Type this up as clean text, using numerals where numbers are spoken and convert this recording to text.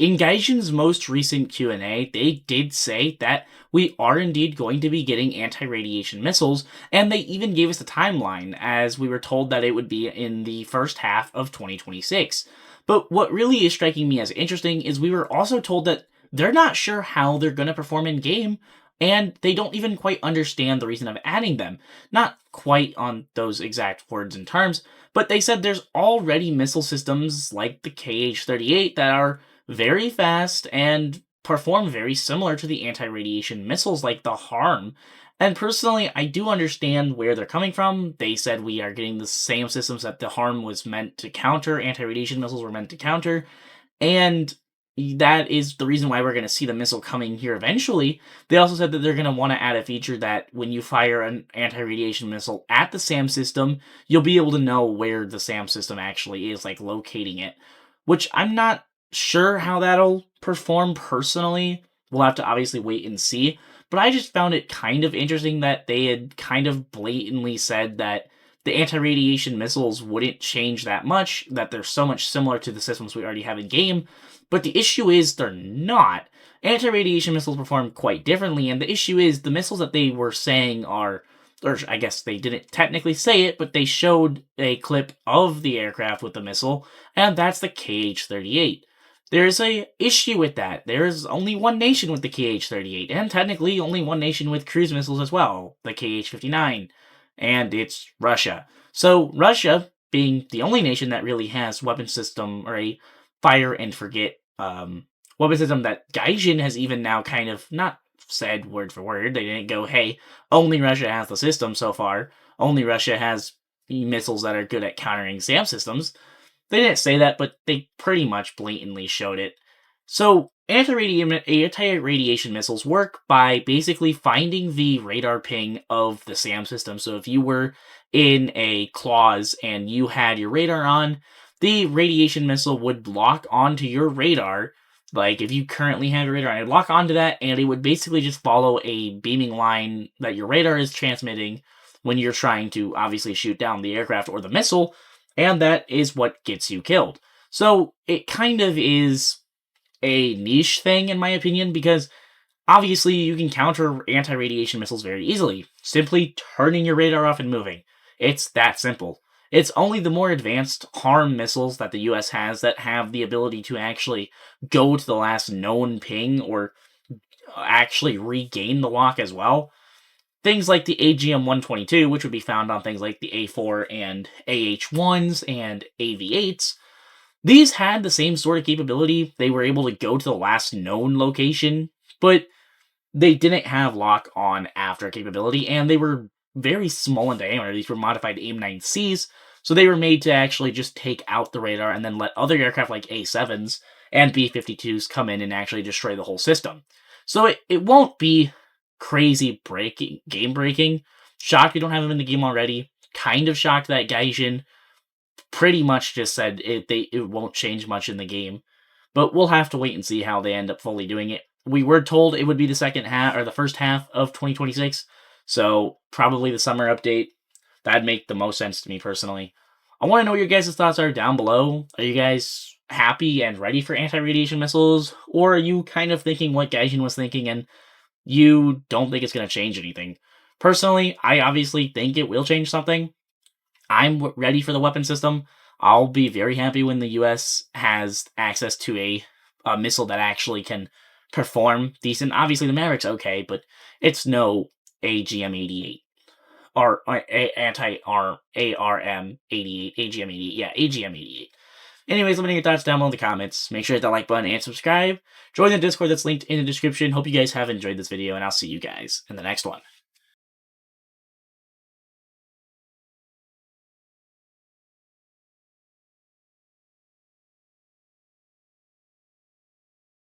in Gaijin's most recent Q&A, they did say that we are indeed going to be getting anti-radiation missiles, and they even gave us a timeline, as we were told that it would be in the first half of 2026. But what really is striking me as interesting is we were also told that they're not sure how they're going to perform in-game, and they don't even quite understand the reason of adding them. Not quite on those exact words and terms, but they said there's already missile systems like the KH-38 that are very fast and perform very similar to the anti-radiation missiles like the HARM. And personally, I do understand where they're coming from. They said we are getting the same systems that the HARM was meant to counter, anti-radiation missiles were meant to counter, and that is the reason why we're going to see the missile coming here eventually. They also said that they're going to want to add a feature that when you fire an anti-radiation missile at the SAM system, you'll be able to know where the SAM system actually is, like locating it, which I'm not sure how that'll perform personally. We'll have to obviously wait and see, but I just found it kind of interesting that they had kind of blatantly said that the anti-radiation missiles wouldn't change that much, that they're so much similar to the systems we already have in game, but the issue is they're not. Anti-radiation missiles perform quite differently, and the issue is the missiles that they were saying are, or I guess they didn't technically say it, but they showed a clip of the aircraft with the missile, and that's the KH-38. There's a issue with that. There's only one nation with the KH-38, and technically only one nation with cruise missiles as well, the KH-59, and it's Russia. So Russia, being the only nation that really has weapon system, or a fire and forget weapon system that Gaijin has even now kind of not said word for word. They didn't go, hey, only Russia has the system so far. Only Russia has missiles that are good at countering SAM systems. They didn't say that, but they pretty much blatantly showed it. So, anti-radiation missiles work by basically finding the radar ping of the SAM system. So if you were in a clause and you had your radar on, the radiation missile would lock onto your radar. Like, if you currently have your radar, it'd lock onto that, and it would basically just follow a beaming line that your radar is transmitting when you're trying to obviously shoot down the aircraft or the missile, and that is what gets you killed. So, it kind of is a niche thing, in my opinion, because obviously you can counter anti-radiation missiles very easily, simply turning your radar off and moving. It's that simple. It's only the more advanced HARM missiles that the US has that have the ability to actually go to the last known ping or actually regain the lock as well. Things like the AGM-122, which would be found on things like the A4 and AH-1s and AV-8s, these had the same sort of capability. They were able to go to the last known location, but they didn't have lock-on after capability, and they were very small in diameter. These were modified AIM-9Cs, so they were made to actually just take out the radar and then let other aircraft like A-7s and B-52s come in and actually destroy the whole system. So it won't be crazy game-breaking. Shocked we don't have them in the game already. Kind of shocked that Gaijin pretty much just said it won't change much in the game. But we'll have to wait and see how they end up fully doing it. We were told it would be the second half, or the first half of 2026, so probably the summer update. That'd make the most sense to me personally. I want to know what your guys' thoughts are down below. Are you guys happy and ready for anti-radiation missiles? Or are you kind of thinking what Gaijin was thinking and you don't think it's going to change anything? Personally, I obviously think it will change something. I'm ready for the weapon system. I'll be very happy when the US has access to a missile that actually can perform decent. Obviously, the Maverick's okay, but it's no AGM-88. Or ARM-88, AGM-88, yeah, AGM-88. Anyways, let me know your thoughts down below in the comments. Make sure to hit that like button and subscribe. Join the Discord that's linked in the description. Hope you guys have enjoyed this video, and I'll see you guys in the next one.